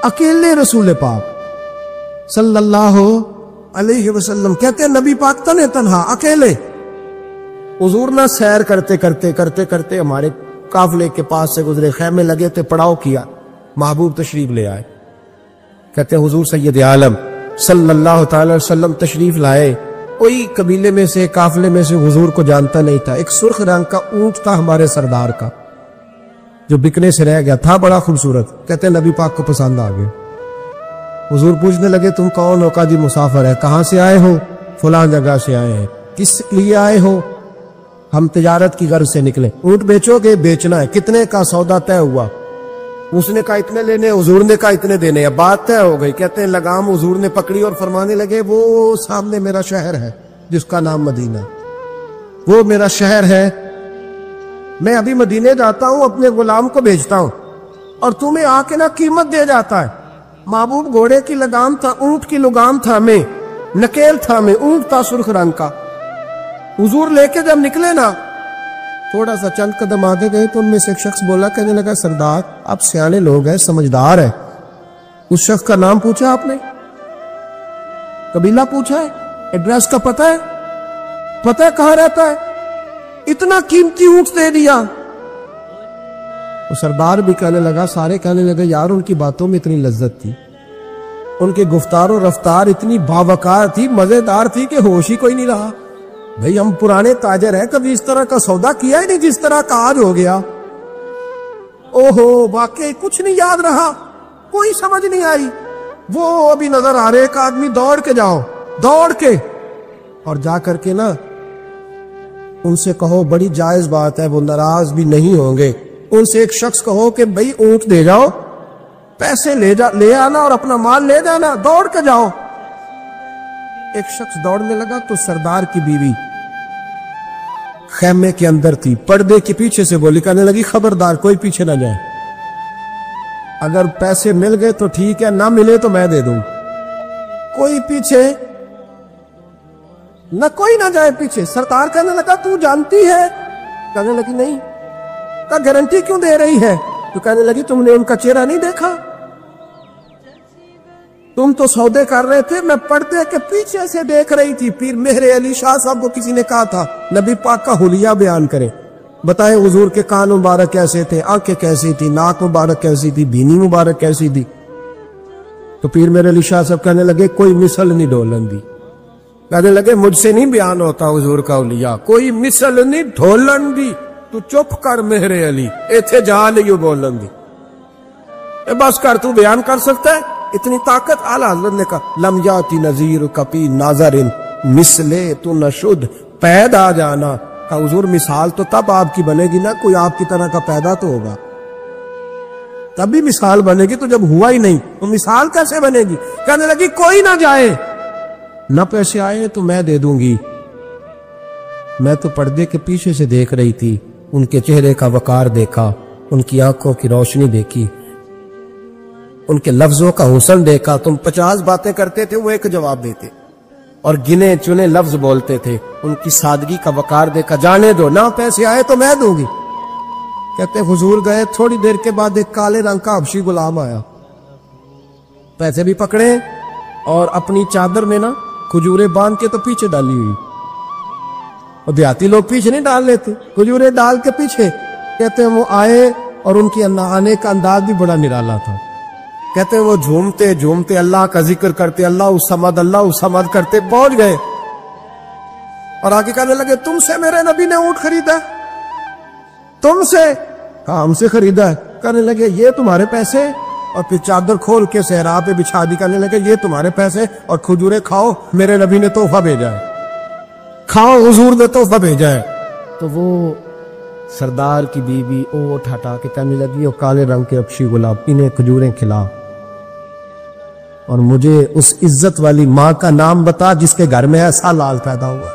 اکیلے رسول پاک صلی اللہ علیہ وسلم کہتے ہیں نبی پاک تنے تنہا اکیلے. حضور نہ سیر کرتے کرتے ہمارے قافلے کے پاس سے گزرے, خیمے لگے تھے, پڑاؤ کیا, محبوب تشریف لے آئے. کہتے ہیں حضور سید عالم صلی اللہ تعالی وسلم تشریف لائے. کوئی قبیلے میں سے, قافلے میں سے حضور کو جانتا نہیں تھا. ایک سرخ رنگ کا اونٹ تھا ہمارے سردار کا جو بکنے سے رہ گیا تھا, بڑا خوبصورت. کہتے ہیں نبی پاک کو پسند آ گیا. حضور پوچھنے لگے تم کون ہو؟ کہا جی مسافر ہے. کہاں سے آئے ہو؟ فلاں جگہ سے آئے ہیں. کس لیے آئے ہو؟ ہم تجارت کی غرض سے نکلے. اونٹ بیچو گے؟ بیچنا ہے. کتنے کا سودا طے ہوا؟ اس نے کہا اتنے لینے, حضور نے کہا اتنے دینے. اب بات طے ہو گئی. کہتے ہیں لگام حضور نے پکڑی اور فرمانے لگے وہ سامنے میرا شہر ہے جس کا نام مدینہ, وہ میرا شہر ہے. میں ابھی مدینے جاتا ہوں, اپنے غلام کو بھیجتا ہوں اور تمہیں آ کے نہ قیمت دے جاتا ہے. محبوب گھوڑے کی لگام تھا, اونٹ کی لگام تھا, میں نکیل تھا, میں اونٹ تھا سرخ رنگ کا. حضور لے کے جب نکلے نا, تھوڑا سا چند قدم آگے گئے تو ان میں سے ایک شخص بولا, کہنے لگا سردار آپ سیانے لوگ ہیں, سمجھدار ہے. اس شخص کا نام پوچھا آپ نے, قبیلہ پوچھا ہے, ایڈریس کا پتہ ہے, پتہ ہے کہاں رہتا ہے, اتنا قیمتی اونٹ دے دیا. تو سردار بھی کہنے لگا, سارے کہنے لگے یار ان کی باتوں میں اتنی لذت تھی, ان کے گفتار و رفتار اتنی باوقار تھی, مزیدار تھی کہ ہوش ہی کوئی نہیں رہا. بھئی ہم پرانے تاجر ہیں, کبھی اس طرح کا سودا کیا ہی نہیں جس طرح کا آج ہو گیا. اوہو واقعی کچھ نہیں یاد رہا, کوئی سمجھ نہیں آئی. وہ ابھی نظر آ رہے ایک آدمی, دوڑ کے جاؤ, دوڑ کے, اور جا کر کے نا ان سے کہو, بڑی جائز بات ہے, وہ ناراض بھی نہیں ہوں گے. ان سے ایک شخص کہو کہ بھئی اونٹ دے جاؤ, پیسے لے آنا اور اپنا مال لے جانا, دوڑ کے جاؤ. ایک شخص دوڑنے لگا تو سردار کی بیوی خیمے کے اندر تھی, پردے کے پیچھے سے بولی, کہنے لگی خبردار کوئی پیچھے نہ جائے, اگر پیسے مل گئے تو ٹھیک ہے, نہ ملے تو میں دے دوں, کوئی پیچھے نہ, کوئی نہ جائے پیچھے. سردار کہنے لگا تو جانتی ہے؟ کہنے لگی نہیں. کا گارنٹی کیوں دے رہی ہے؟ تو کہنے لگی تم نے ان کا چہرہ نہیں دیکھا, تم تو سودے کر رہے تھے, میں پردے کے پیچھے سے دیکھ رہی تھی. پیر مہر علی شاہ صاحب کو کسی نے کہا تھا نبی پاک کا حلیہ بیان کرے, بتائیں حضور کے کان مبارک کیسے تھے, آنکھیں کیسی تھی, ناک مبارک کیسی تھی, بینی مبارک کیسی تھی. تو پیر مہر علی شاہ صاحب کہنے لگے کوئی مثل نہیں ڈھولن دی. کہنے لگے مجھ سے نہیں بیان ہوتا حضور کا حلیہ, کوئی مثل نہیں ڈھولن دی. تو چپ کر مہر علی, ایتھے جا نہیں بولن دی, بس کر, تو بیان کر سکتا ہے, اتنی طاقت. اعلیٰ حضرت نے کہا لم یاتی نظیر کپی ناظرن مثلے تو نشد پیدا جانا. کہا حضور مثال تو تب آپ کی بنے گی نا, کوئی آپ کی طرح کا پیدا تو ہوگا, تب بھی مثال بنے گی, تو جب ہوا ہی نہیں تو مثال کیسے بنے گی؟ کہنے لگی کوئی نہ جائے, نہ پیسے آئے تو میں دے دوں گی. میں تو پردے کے پیچھے سے دیکھ رہی تھی, ان کے چہرے کا وقار دیکھا, ان کی آنکھوں کی روشنی دیکھی, ان کے لفظوں کا حسن دیکھا. تم 50 باتیں کرتے تھے, وہ ایک جواب دیتے, اور گنے چنے لفظ بولتے تھے. ان کی سادگی کا وقار دیکھا. جانے دو, نہ پیسے آئے تو میں دوں گی. کہتے حضور گئے, تھوڑی دیر کے بعد ایک کالے رنگ کا حبشی غلام آیا, پیسے بھی پکڑے اور اپنی چادر میں نا کھجورے باندھ کے تو پیچھے ڈالی ہوئی. اور دیہاتی لوگ پیچھے نہیں ڈال لیتے, کھجورے ڈال کے پیچھے. کہتے ہیں وہ آئے اور ان کی آنے کا انداز بھی بڑا نرالا تھا. کہتے ہیں وہ جھومتے جھومتے اللہ کا ذکر کرتے, اللہ الصمد کرتے پہنچ گئے, اور آگے کہنے لگے تم سے میرے نبی نے اونٹ خریدا؟ تم سے؟ کہا ہم سے خریدا ہے. کہنے لگے یہ تمہارے پیسے؟ اور پھر چادر کھول کے صحرا پہ بچھا دی. کہنے لگے یہ تمہارے پیسے, اور کھجورے کھاؤ, میرے نبی نے تحفہ بھیجا ہے, کھاؤ, حضور نے تحفہ بھیجا ہے. تو وہ سردار کی بیوی اونٹ ہٹا کے کہنے لگی, وہ کالے رنگ کے حبشی غلام, انہیں کھجوریں کھلا, اور مجھے اس عزت والی ماں کا نام بتا جس کے گھر میں ایسا لال پیدا ہوا.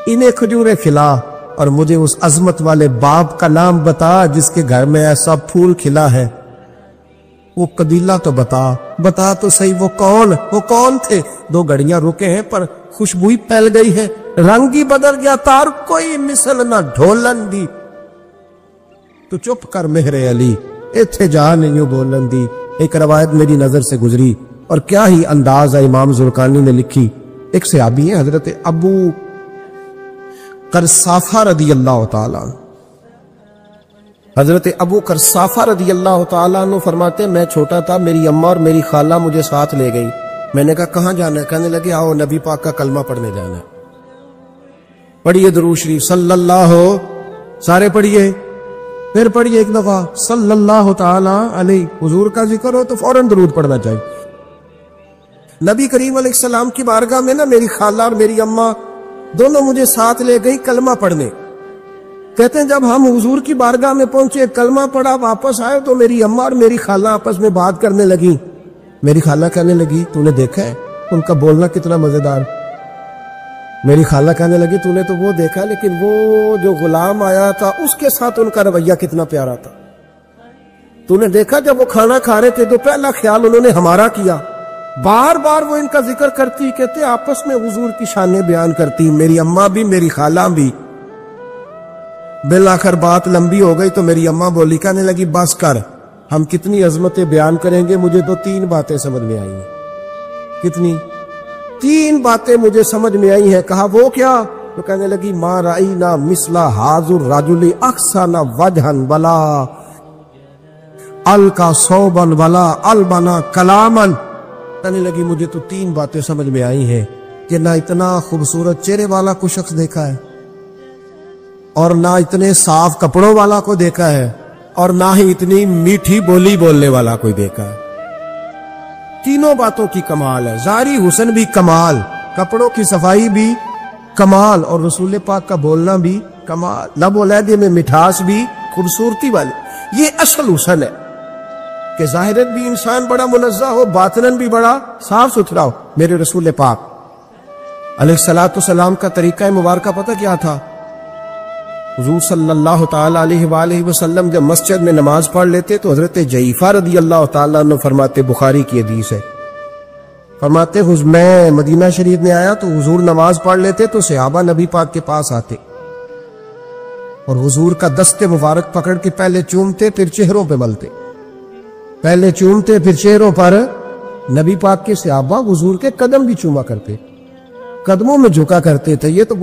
انہیں کھجوریں کھلا, اور مجھے اس عظمت والے باپ کا نام بتا جس کے گھر میں ایسا پھول کھلا ہے. وہ قبیلہ تو بتا تو صحیح, وہ کون تھے؟ 2 گھڑیاں رکے ہیں پر خوشبوئی پھیل گئی ہے, رنگ ہی بدل گیا, تار کوئی مثل نہ ڈھولن دی. تو چپ کر مہر علی, ایتھے جا نہیں بولن دی, ایک روایت میری نظر سے گزری اور کیا ہی انداز ہے امام زرقانی نے لکھی. ایک صحابی ہیں حضرت ابو قرصافہ رضی اللہ تعالیٰ عنہ. حضرت ابو قرصافہ رضی اللہ تعالیٰ عنہ فرماتے میں چھوٹا تھا, میری اماں اور میری خالہ مجھے ساتھ لے گئی. میں نے کہا کہاں جانا ہے؟ کہنے لگے آؤ نبی پاک کا کلمہ پڑھنے جانا ہے. پڑھیے درود شریف صلی اللہ, سارے پڑھیے, پھر پڑھیے ایک دفعہ صلی اللہ تعالی علیہ. حضور کا ذکر ہو تو فوراً درود پڑھنا چاہیے. نبی کریم علیہ السلام کی بارگاہ میں نا میری خالہ اور میری اماں دونوں مجھے ساتھ لے گئی کلمہ پڑھنے. کہتے ہیں جب ہم حضور کی بارگاہ میں پہنچے, کلمہ پڑھا, واپس آئے تو میری اماں اور میری خالہ آپس میں بات کرنے لگی. میری خالہ کہنے لگی تو نے دیکھا ہے ان کا بولنا کتنا مزیدار. میری خالہ کہنے لگی تو نے تو وہ دیکھا, لیکن وہ جو غلام آیا تھا اس کے ساتھ ان کا رویہ کتنا پیارا تھا. تو نے دیکھا جب وہ کھانا کھا رہے تھے تو پہلا خیال انہوں نے ہمارا کیا. بار بار وہ ان کا ذکر کرتی, کہتے آپس میں حضور کی شانیں بیان کرتی, میری اماں بھی میری خالہ بھی. بالآخر بات لمبی ہو گئی تو میری اماں بولی, کہنے لگی بس کر, ہم کتنی عظمتیں بیان کریں گے, مجھے تو 3 باتیں سمجھ میں آئی ہیں. کتنی؟ 3 باتیں مجھے سمجھ میں آئی ہیں. کہا وہ کیا؟ تو کہنے لگی ما رأینا مثل ھذا الرجل احسن وجھا ولا القى ثوبا ولا البنا کلاما. کہنے لگی مجھے تو 3 باتیں سمجھ میں آئی ہیں کہ نہ اتنا خوبصورت چہرے والا کوئی شخص دیکھا ہے, اور نہ اتنے صاف کپڑوں والا کو دیکھا ہے, اور نہ ہی اتنی میٹھی بولی بولنے والا کوئی دیکھا ہے. تینوں باتوں کی کمال ہے. ظاہری حسن بھی کمال, کپڑوں کی صفائی بھی کمال, اور رسول پاک کا بولنا بھی کمال, لب و لہجے میں مٹھاس بھی, خوبصورتی والی. یہ اصل حسن ہے کہ ظاہرت بھی انسان بڑا منزہ ہو, باطنن بھی بڑا صاف ستھرا ہو. میرے رسول پاک علیہ الصلوۃ والسلام کا طریقہ مبارکہ پتہ کیا تھا؟ حضور صلی اللہ تعالی علیہ وآلہ وسلم جب مسجد میں نماز پڑھ لیتے تو حضرت جعفہ رضی اللہ تعالیٰ عنہ فرماتے, بخاری کی حدیث ہے, فرماتے میں مدینہ شریف میں آیا تو حضور نماز پڑھ لیتے تو صحابہ نبی پاک کے پاس آتے اور حضور کا دست مبارک پکڑ کے پہلے چومتے پھر چہروں پہ ملتے, پہلے چومتے پھر چہروں پر. نبی پاک کے صحابہ حضور کے قدم بھی چوما کرتے, قدموں میں جھکا کرتے تھے. یہ تو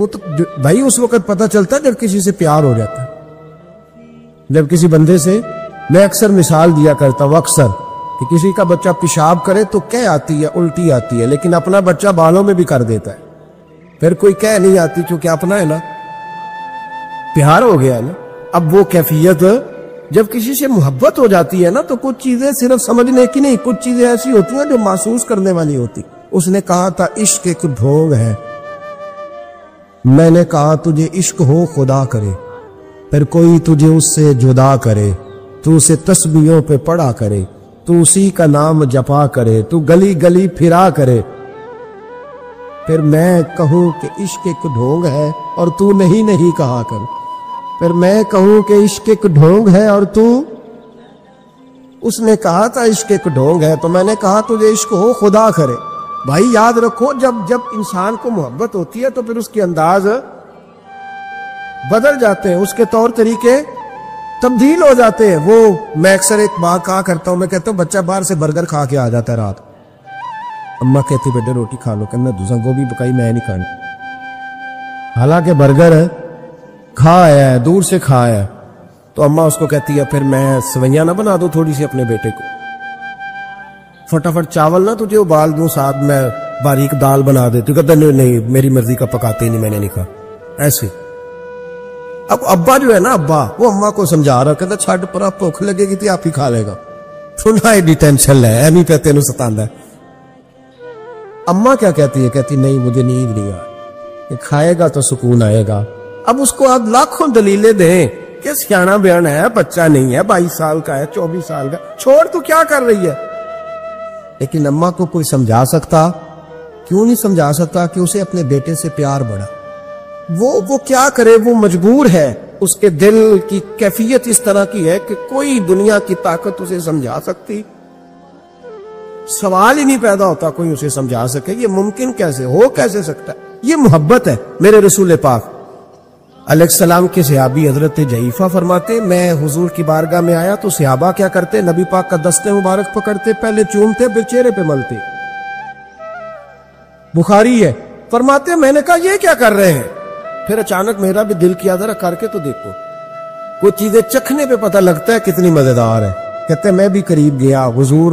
بھائی اس وقت پتہ چلتا جب کسی سے پیار ہو جاتا, جب کسی بندے سے. میں اکثر مثال دیا کرتا ہوں اکثر کہ کسی کا بچہ پیشاب کرے تو کہہ آتی ہے, الٹی آتی ہے, لیکن اپنا بچہ بالوں میں بھی کر دیتا ہے, پھر کوئی کہہ نہیں آتی چونکہ اپنا ہے نا, پیار ہو گیا ہے نا. اب وہ کیفیت جب کسی سے محبت ہو جاتی ہے نا تو کچھ چیزیں صرف سمجھنے کی نہیں, کچھ چیزیں ایسی ہوتی ہیں جو محسوس کرنے والی ہوتی. اس نے کہا تھا عشق ایک ڈھونگ ہے, میں نے کہا تجھے عشق ہو خدا کرے, پھر کوئی تجھے اس سے جدا کرے, تو اسے تسبیحوں پہ پڑھا کرے, تو اسی کا نام جپا کرے, تو گلی گلی پھرا کرے, پھر میں کہوں کہ عشق ایک ڈھونگ ہے اور تو نہیں کہا کر, پھر میں کہوں کہ عشق ایک ڈھونگ ہے اور تو. اس نے کہا تھا عشق ایک ڈھونگ ہے تو میں نے کہا تجھے عشق ہو خدا کرے. بھائی یاد رکھو جب انسان کو محبت ہوتی ہے تو پھر اس کے انداز بدل جاتے ہیں, اس کے طور طریقے تبدیل ہو جاتے ہیں. وہ میں اکثر ایک بات کہا کرتا ہوں, میں کہتا ہوں بچہ باہر سے برگر کھا کے آ جاتا ہے رات, اماں کہتی بیٹے روٹی کھا لو, کہنا دوسرا گوبھی پکائی میں نہیں کھانی, حالانکہ برگر کھا آیا ہے, دور سے کھا آیا ہے, تو اماں اس کو کہتی ہے پھر میں سویاں نہ بنا دو تھوڑی سی اپنے بیٹے کو, فٹافٹ چاول نہ تجھے ابال دوں, ساتھ میں باریک دال بنا دیتی, کہتا نہیں میری مرضی کا پکاتے ہی نہیں, میں نے نہیں کھا. ایسے اب ابا جو ہے نا, ابا وہ اماں کو سمجھا رہا, کہتا چھڈ پرا بھوک لگے گی تھی آپ ہی کھا لے گا, تو نہ ایڈی ٹینشن ہے ایویں پہ تینوں ستاندا ہے. اماں کیا کہتی ہے؟ کہتی نہیں مجھے نیند نہیں آئی, کھائے گا تو سکون آئے گا. اب اس کو آپ لاکھوں دلیلیں دیں کہ سیاںا بیان ہے, بچہ نہیں ہے, 22 سال کا ہے, 24 سال کا, چھوڑ تو کیا کر رہی ہے. لیکن اماں کو کوئی سمجھا سکتا؟ کیوں نہیں سمجھا سکتا کہ اسے اپنے بیٹے سے پیار بڑھا. وہ کیا کرے, وہ مجبور ہے, اس کے دل کی کیفیت اس طرح کی ہے کہ کوئی دنیا کی طاقت اسے سمجھا سکتی, سوال ہی نہیں پیدا ہوتا کوئی اسے سمجھا سکے. یہ ممکن کیسے ہو, کیسے سکتا ہے؟ یہ محبت ہے میرے رسول پاک علیہ السلام کے صحابی حضرت جعفہ فرماتے میں حضور کی بارگاہ میں آیا تو صحابہ کیا کرتے، نبی پاک کا دست مبارک پکڑتے، پہلے چومتے پھر چہرے پہ ملتے۔ بخاری ہے، فرماتے میں نے کہا یہ کیا کر رہے ہیں؟ پھر اچانک میرا بھی دل کیا ذرا کر کے تو دیکھو، کوئی چیزیں چکھنے پہ پتہ لگتا ہے کتنی مزیدار ہے۔ کہتے میں بھی قریب گیا، حضور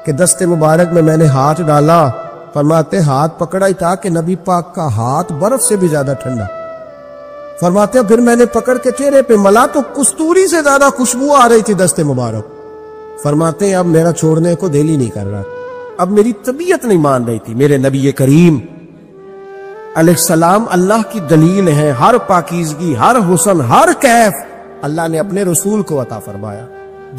کے دست مبارک میں نے ہاتھ ڈالا، فرماتے ہاتھ پکڑا ہی تھا کہ نبی پاک کا ہاتھ برف سے بھی زیادہ ٹھنڈا۔ فرماتے پھر میں نے پکڑ کے چہرے پہ ملا تو کستوری سے زیادہ خوشبو آ رہی تھی دست مبارک۔ فرماتے اب میرا چھوڑنے کو دل ہی نہیں کر رہا، اب میری طبیعت نہیں مان رہی تھی۔ میرے نبی کریم علیہ السلام اللہ کی دلیل ہیں، ہر پاکیزگی، ہر حسن، ہر کیف اللہ نے اپنے رسول کو عطا فرمایا۔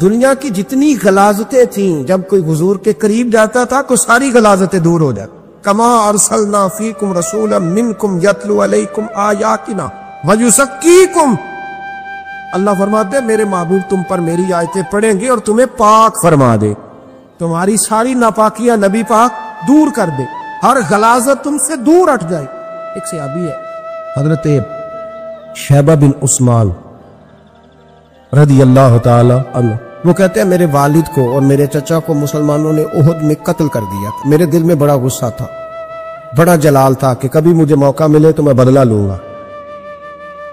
دنیا کی جتنی غلاظتیں تھیں جب کوئی حضور کے قریب جاتا تھا کو ساری غلاظتیں دور ہو جاتی۔ کما ارسلنا فیکم رسولا منکم یتلو علیکم آیاتنا ویزکیکم، اللہ فرماتے ہیں میرے محبوب تم پر میری آیتیں پڑھیں گے اور تمہیں پاک فرما دے، تمہاری ساری ناپاکیاں نبی پاک دور کر دے، ہر غلاظت تم سے دور ہٹ جائے۔ ایک صحابی ہے حضرت شیبہ بن عثمان رضی اللہ تعالی عنہ، وہ کہتے ہیں میرے والد کو اور میرے چچا کو مسلمانوں نے احد میں قتل کر دیا تھا۔ میرے دل میں بڑا غصہ تھا، بڑا جلال تھا کہ کبھی مجھے موقع ملے تو میں بدلہ لوں گا۔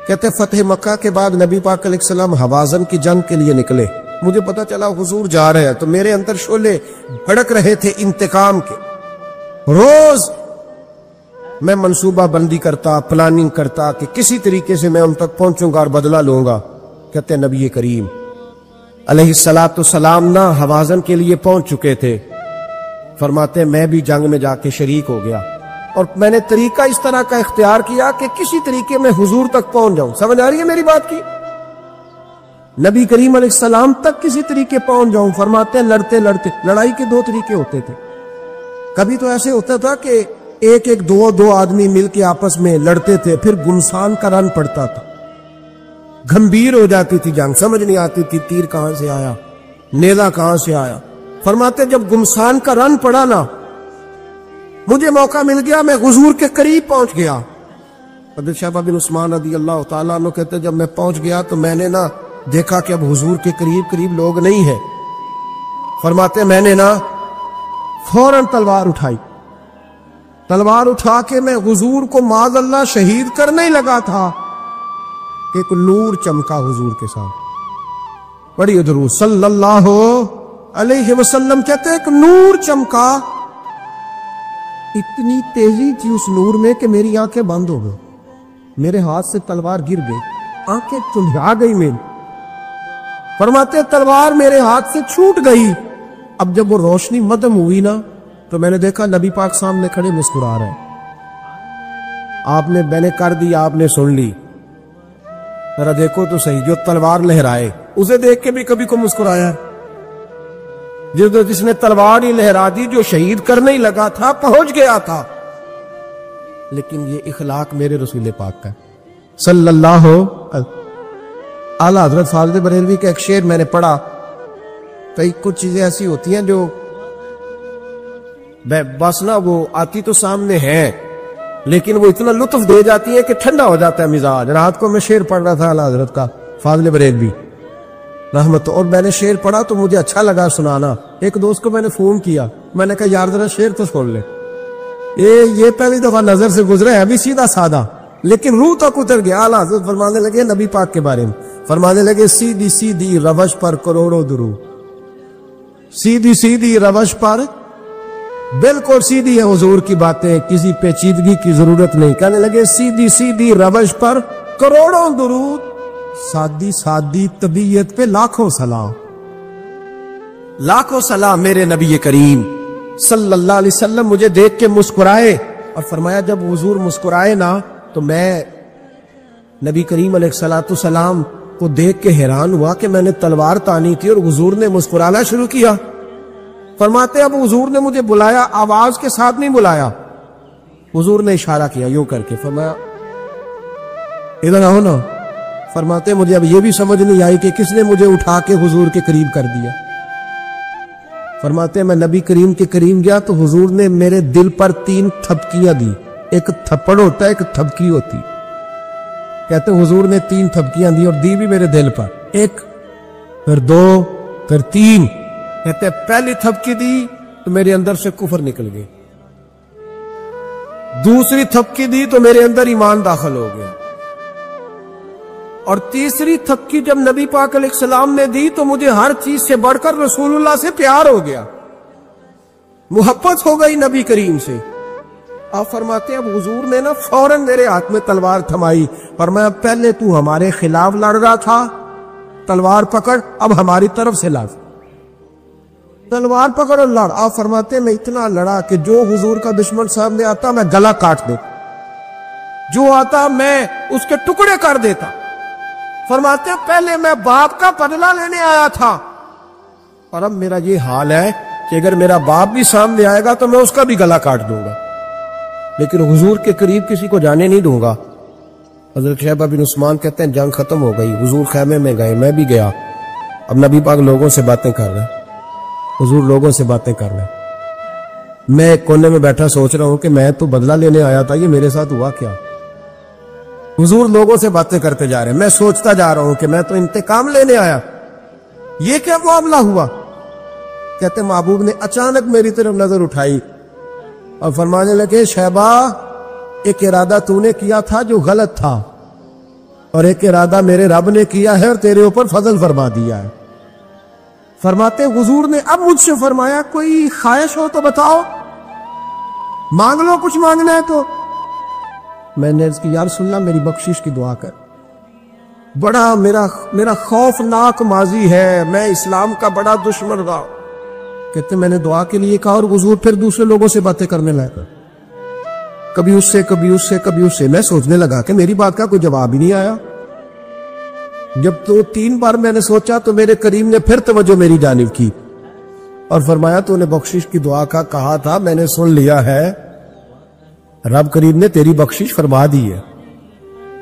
کہتے فتح مکہ کے بعد نبی پاک علیہ السلام حوازن کی جنگ کے لیے نکلے، مجھے پتا چلا حضور جا رہے ہیں تو میرے اندر شعلے بھڑک رہے تھے انتقام کے۔ روز میں منصوبہ بندی کرتا، پلاننگ کرتا کہ کسی طریقے سے میں ان تک پہنچوں گا اور بدلہ لوں گا۔ کہتے ہیں نبی کریم علیہ السلام نہ حوازن کے لیے پہنچ چکے تھے، فرماتے میں بھی جنگ میں جا کے شریک ہو گیا اور میں نے طریقہ اس طرح کا اختیار کیا کہ کسی طریقے میں حضور تک پہنچ جاؤں۔ سمجھ آ رہی ہے میری بات کی؟ نبی کریم علیہ السلام تک کسی طریقے پہنچ جاؤں۔ فرماتے ہیں لڑتے لڑتے، لڑائی کے دو طریقے ہوتے تھے، کبھی تو ایسے ہوتا تھا کہ ایک دو آدمی مل کے آپس میں لڑتے تھے، پھر گمسان کا رن پڑتا تھا، گھمبیر ہو جاتی تھی جنگ، سمجھ نہیں آتی تھی تیر کہاں سے آیا، نیزہ کہاں سے آیا۔ فرماتے جب گمسان کا رن پڑا نا، مجھے موقع مل گیا، میں حضور کے قریب پہنچ گیا۔ حضرت شیبہ بن عثمان رضی اللہ تعالیٰ عنہ کہتے جب میں پہنچ گیا تو میں نے نا دیکھا کہ اب حضور کے قریب لوگ نہیں ہیں۔ فرماتے میں نے نا فوراً تلوار اٹھائی، تلوار اٹھا کے میں حضور کو معاذ اللہ شہید کرنے ہی لگا تھا کہ ایک نور چمکا حضور کے ساتھ۔ پڑھیے درود صلی اللہ علیہ وسلم، کہتے ایک نور چمکا، اتنی تیزی تھی اس نور میں کہ میری آنکھیں بند ہو گئی، میرے ہاتھ سے تلوار گر گئی، آنکھیں چنجھا گئی میری۔ فرماتے تلوار میرے ہاتھ سے چھوٹ گئی۔ اب جب وہ روشنی مدھم ہوئی نا تو میں نے دیکھا نبی پاک سامنے کھڑے مسکرا رہے ہیں۔ آپ نے میں نے کر دی، آپ نے سن لی، ذرا دیکھو تو صحیح، جو تلوار لہرائے اسے دیکھ کے بھی کبھی کو مسکرایا، جس نے تلوار ہی لہرا دی، جو شہید کرنے ہی لگا تھا، پہنچ گیا تھا۔ لیکن یہ اخلاق میرے رسول پاک کا صلی اللہ اعلیٰ حضرت فاضل بریلوی کا ایک شعر میں نے پڑھا، کئی کچھ چیزیں ایسی ہوتی ہیں جو بس نا وہ آتی تو سامنے ہے لیکن وہ اتنا لطف دے جاتی ہے کہ ٹھنڈا ہو جاتا ہے مزاج۔ رات کو میں شعر پڑھ رہا تھا اعلیٰ حضرت کا فاضل بریلوی رحمت، اور میں نے شعر پڑھا تو مجھے اچھا لگا سنانا۔ ایک دوست کو میں نے فون کیا، میں نے کہا یار ذرا شعر تو سن لے، یہ پہلی دفعہ نظر سے گزرا ہے، ابھی سیدھا سادہ لیکن روح تک اتر گیا۔ اعلیٰ حضرت فرمانے لگے نبی پاک کے بارے میں، فرمانے لگے سیدھی سیدھی روش پر کروڑوں درود، سیدھی سیدھی روش پر بالکل سیدھی ہے حضور کی باتیں، کسی پیچیدگی کی ضرورت نہیں۔ کہنے لگے سیدھی سیدھی روش پر کروڑوں درود، سادی سادی طبیعت پہ لاکھوں سلام، لاکھوں سلام میرے نبی کریم صلی اللہ علیہ وسلم مجھے دیکھ کے مسکرائے، اور فرمایا جب حضور مسکرائے نا تو میں نبی کریم علیہ السلام کو دیکھ کے حیران ہوا کہ میں نے تلوار تانی تھی اور حضور نے مسکرانا شروع کیا۔ فرماتے اب حضور نے مجھے بلایا، آواز کے ساتھ نہیں بلایا، حضور نے اشارہ کیا یوں کر کے، فرمایا ادھر آؤ نا۔ فرماتے مجھے اب یہ بھی سمجھ نہیں آئی کہ کس نے مجھے اٹھا کے حضور کے قریب کر دیا۔ فرماتے میں نبی کریم کے قریب گیا تو حضور نے میرے دل پر 3 تھپکیاں دی، ایک تھپڑ ہوتا ہے ایک تھپکی ہوتی، کہتے حضور نے 3 تھپکیاں دی اور دی بھی میرے دل پر، 1 پھر 2 پھر 3. کہتے پہلی تھپکی دی تو میرے اندر سے کفر نکل گئی، دوسری تھپکی دی تو میرے اندر ایمان داخل ہو گیا، اور تیسری تھپکی جب نبی پاک علیہ السلام نے دی تو مجھے ہر چیز سے بڑھ کر رسول اللہ سے پیار ہو گیا، محبت ہو گئی نبی کریم سے. آپ فرماتے ہیں اب حضور نے نا فوراً میرے ہاتھ میں تلوار تھمائی، فرمایا پہلے تو ہمارے خلاف لڑ رہا تھا، تلوار پکڑ اب ہماری طرف سے لڑ، تلوار پکڑ اور لڑ. آپ فرماتے ہیں میں اتنا لڑا کہ جو حضور کا دشمن سامنے آتا میں گلا کاٹ دیتا، جو آتا میں اس کے ٹکڑے کر دیتا. فرماتے ہیں پہلے میں باپ کا بدلہ لینے آیا تھا، اور اب میرا یہ حال ہے کہ اگر میرا باپ بھی سامنے آئے گا تو میں اس کا بھی گلا کاٹ دوں گا، لیکن حضور کے قریب کسی کو جانے نہیں دوں گا. حضرت شیبہ بن عثمان کہتے ہیں جنگ ختم ہو گئی، حضور خیمے میں گئے، میں بھی گیا. اب نبی پاک لوگوں سے باتیں کر رہے ہیں، حضور لوگوں سے باتیں کر رہے ہیں، میں ایک کونے میں بیٹھا سوچ رہا ہوں کہ میں تو بدلہ لینے آیا تھا، یہ میرے ساتھ ہوا کیا؟ حضور لوگوں سے باتیں کرتے جا رہے ہیں، میں سوچتا جا رہا ہوں کہ میں تو انتقام لینے آیا، یہ کیا معاملہ ہوا؟ کہتے محبوب نے اچانک میری طرف نظر اٹھائی اور فرمانے لگے شیبہ ایک ارادہ تو نے کیا تھا جو غلط تھا، اور ایک ارادہ میرے رب نے کیا ہے اور تیرے اوپر فضل فرما دیا ہے. فرماتے حضور نے اب مجھ سے فرمایا کوئی خواہش ہو تو بتاؤ، مانگ لو کچھ مانگنا ہے تو. میں نے عرض کی یا رسول اللہ میری بخشش کی دعا کر، بڑا میرا خوفناک ماضی ہے، میں اسلام کا بڑا دشمن رہا. کہتے میں نے دعا کے لیے کہا اور حضور پھر دوسرے لوگوں سے باتیں کرنے لگا، کبھی اس سے کبھی اس سے کبھی اس سے. میں سوچنے لگا کہ میری بات کا کوئی جواب ہی نہیں آیا. جب تو 3 بار میں نے سوچا تو میرے کریم نے پھر توجہ میری جانب کی اور فرمایا تو نے بخشش کی دعا کا کہا تھا، میں نے سن لیا ہے، رب کریم نے تیری بخشش فرما دی ہے،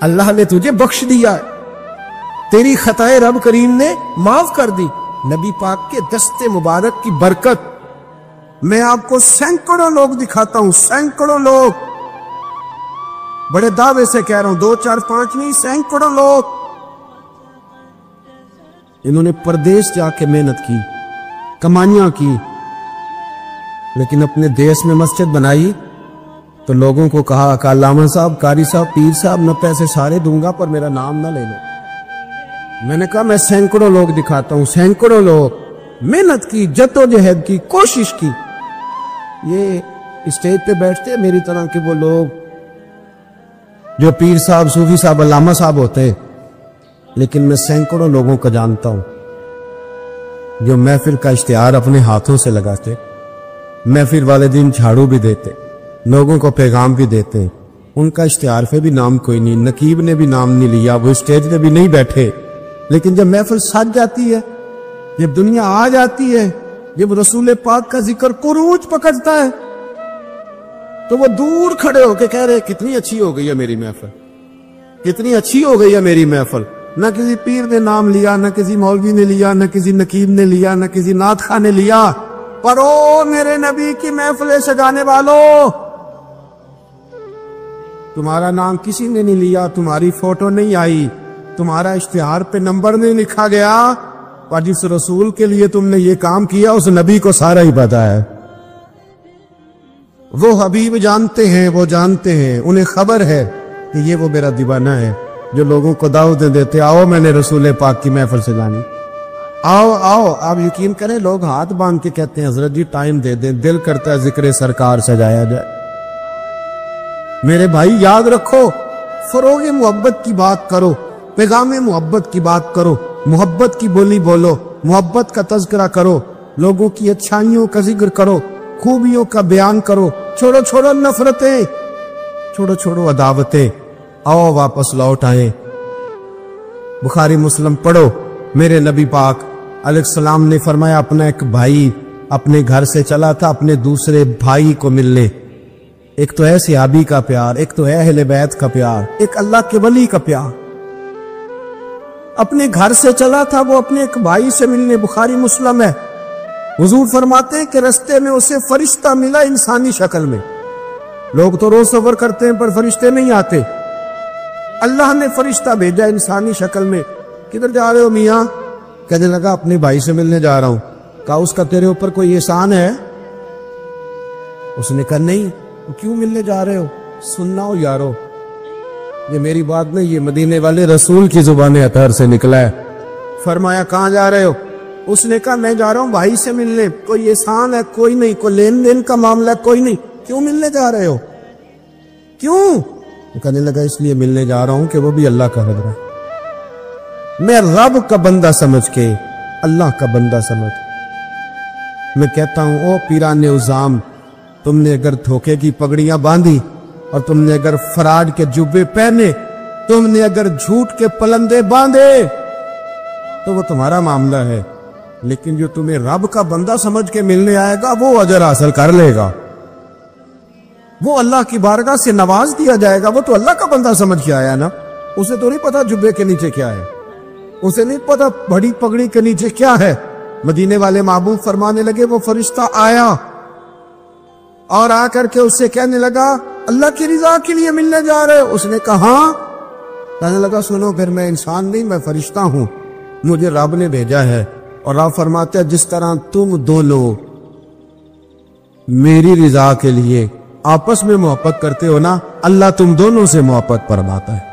اللہ نے تجھے بخش دیا ہے، تیری خطائیں رب کریم نے معاف کر دی. نبی پاک کے دست مبارک کی برکت میں آپ کو سینکڑوں لوگ دکھاتا ہوں، سینکڑوں لوگ، بڑے دعوے سے کہہ رہا ہوں، 2 4 5 نہیں، سینکڑوں لوگ انہوں نے پردیس جا کے محنت کی، کمائیاں کی، لیکن اپنے دیس میں مسجد بنائی تو لوگوں کو کہا کہ علامہ صاحب، قاری صاحب، پیر صاحب، میں پیسے سارے دوں گا پر میرا نام نہ لے لو. میں نے کہا میں سینکڑوں لوگ دکھاتا ہوں، سینکڑوں لوگ، محنت کی، جدوجہد کی، کوشش کی. یہ اسٹیج پہ بیٹھتے میری طرح کے وہ لوگ جو پیر صاحب، صوفی صاحب، علامہ صاحب ہوتے ہیں، لیکن میں سینکڑوں لوگوں کا جانتا ہوں جو محفل کا اشتہار اپنے ہاتھوں سے لگاتے، محفل والے دن جھاڑو بھی دیتے، لوگوں کو پیغام بھی دیتے. ان کا اشتہار پہ بھی نام کوئی نہیں، نقیب نے بھی نام نہیں لیا، وہ اسٹیج پہ بھی نہیں بیٹھے، لیکن جب محفل سج جاتی ہے، جب دنیا آ جاتی ہے، جب رسول پاک کا ذکر قروج پکڑتا ہے تو وہ دور کھڑے ہو کے کہہ رہے کتنی اچھی ہو گئی ہے میری محفل، کتنی اچھی ہو گئی ہے میری محفل. نہ کسی پیر نے نام لیا، نہ کسی مولوی نے لیا، نہ کسی نقیب نے لیا، نہ کسی نعت خواہ نے لیا، پر او میرے نبی کی محفلیں سجانے والوں، تمہارا نام کسی نے نہیں لیا، تمہاری فوٹو نہیں آئی، تمہارا اشتہار پہ نمبر نہیں لکھا گیا، اور جس رسول کے لیے تم نے یہ کام کیا اس نبی کو سارا ہی پتا ہے. وہ حبیب جانتے ہیں، وہ جانتے ہیں، انہیں خبر ہے کہ یہ وہ میرا دیوانہ ہے جو لوگوں کو دعوتیں دیتے، آؤ میں نے رسول پاک کی محفل سجانی، آؤ آؤ. آپ یقین کریں لوگ ہاتھ باندھ کے کہتے ہیں حضرت جی ٹائم دے دیں، دل کرتا ہے ذکر سرکار سجایا جائے. میرے بھائی یاد رکھو، فروغ محبت کی بات کرو، پیغام محبت کی بات کرو، محبت کی بولی بولو، محبت کا تذکرہ کرو، لوگوں کی اچھائیوں کا ذکر کرو، خوبیوں کا بیان کرو، چھوڑو چھوڑو نفرتیں، چھوڑو چھوڑو عداوتیں، آؤ واپس لوٹ آئیں. بخاری مسلم پڑھو. میرے نبی پاک علیہ السلام نے فرمایا اپنا ایک بھائی اپنے گھر سے چلا تھا اپنے دوسرے بھائی کو ملنے. ایک تو ہے صحابی کا پیار، ایک تو ہے اہل بیت کا پیار، ایک اللہ کے ولی کا پیار. اپنے گھر سے چلا تھا وہ اپنے ایک بھائی سے ملنے، بخاری مسلم ہے. حضور فرماتے ہیں کہ رستے میں اسے فرشتہ ملا انسانی شکل میں. لوگ تو روز سفر کرتے ہیں پر فرشتے نہیں آتے. اللہ نے فرشتہ بھیجا انسانی شکل میں. کدھر جا رہے ہو میاں؟ کہنے لگا اپنے بھائی سے ملنے جا رہا ہوں. کہا اس کا تیرے اوپر کوئی احسان ہے؟ اس نے کہا نہیں. کیوں ملنے جا رہے ہو؟ سننا ہو یارو، یہ میری بات نہیں، یہ مدینے والے رسول کی زبان اطہر سے نکلا ہے. فرمایا کہاں جا رہے ہو؟ اس نے کہا میں جا رہا ہوں بھائی سے ملنے. کوئی احسان ہے؟ کوئی نہیں. کوئی لین دین کا معاملہ ہے؟ کوئی نہیں. کیوں ملنے جا رہے ہو؟ کیوں؟ کہنے لگا اس لیے ملنے جا رہا ہوں کہ وہ بھی اللہ کا حضرت ہے. میں رب کا بندہ سمجھ کے اللہ کا بندہ سمجھ میں کہتا ہوں او پیران عظام، تم نے اگر دھوکے کی پگڑیاں باندھی اور تم نے اگر فراڈ کے جبے پہنے، تم نے اگر جھوٹ کے پلندے باندھے تو وہ تمہارا معاملہ ہے، لیکن جو تمہیں رب کا بندہ سمجھ کے ملنے آئے گا وہ اجر حاصل کر لے گا، وہ اللہ کی بارگاہ سے نواز دیا جائے گا. وہ تو اللہ کا بندہ سمجھ کے آیا نا، اسے تو نہیں پتا جبے کے نیچے کیا ہے، اسے نہیں پتا بڑی پگڑی کے نیچے کیا ہے. مدینے والے محبوب فرمانے لگے وہ فرشتہ آیا اور آ کر کے اس سے کہنے لگا اللہ کی رضا کے لیے ملنے جا رہے ہو؟ اس نے کہا ہاں. کہنے لگا سنو پھر میں انسان نہیں، میں فرشتہ ہوں، مجھے رب نے بھیجا ہے. اور آپ فرماتے ہیں جس طرح تم دونوں میری رضا کے لیے آپس میں محبت کرتے ہو نا، اللہ تم دونوں سے محبت فرماتا ہے.